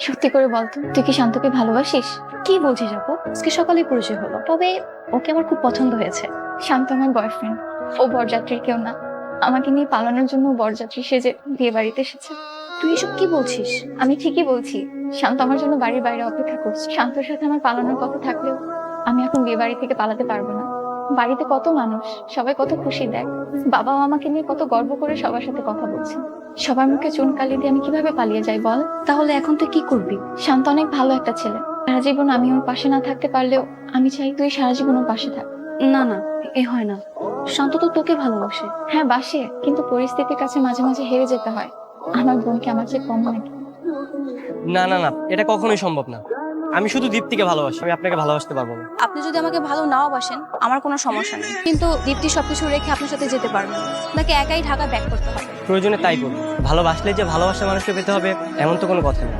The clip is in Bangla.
সত্যি করে বলতো, তুই কি শান্তকে ভালোবাসিস? কি বলছিস আপু? আজকে সকালেই পরিচয় হলো, তবে ওকে আমার খুব পছন্দ হয়েছে। শান্ত আমার বয়ফ্রেন্ড, ও বরযাত্রীর কেউ না। আমাকে নিয়ে পালানোর জন্য ও বরযাত্রী সেজে বিয়ে বাড়িতে এসেছে। তুই এসব কি বলছিস? আমি ঠিকই বলছি, শান্ত আমার জন্য বাড়ির বাইরে অপেক্ষা করছে। শান্তর সাথে আমার পালানোর কথা থাকলেও আমি এখন বিয়ে বাড়ি থেকে পালাতে পারবো না। বাড়িতে কত মানুষ, সবাই কত খুশি, দেখ বাবাও আমাকে নিয়ে কত গর্ব করে সবার সাথে কথা বলছে। সবার মুখে চুন কালি দিয়ে আমি কিভাবে পালিয়ে যাই বল? তাহলে এখন তুই কি করবি? শান্ত অনেক ভালো একটা ছেলে, সারা জীবন আমি ওর পাশে না থাকতে পারলেও আমি চাই তুই সারা জীবন ওর পাশে থাক। না না, এ হয় না। শান্ত তো তোকে ভালোবাসে। হ্যাঁ বাসে, কিন্তু পরিস্থিতির কাছে মাঝে মাঝে হেরে যেতে হয়। আমার বোনকে আমার চেয়ে কম নাকি? না না না, এটা কখনোই সম্ভব না। আমি শুধু দীপ্তিকে ভালোবাসি, আমি আপনাকে ভালোবাসতে পারবো না। আপনি যদি আমাকে ভালো নাও বাসেন আমার কোনো সমস্যা নেই, কিন্তু দীপ্তি সবকিছু রেখে আপনার সাথে যেতে পারবেন না। আপনাকে একাই ঢাকা ব্যাক করতে হবে। প্রয়োজনে তাই করবো। ভালোবাসলে যে ভালোবাসার মানুষকে পেতে হবে এমন তো কোনো কথা নেই।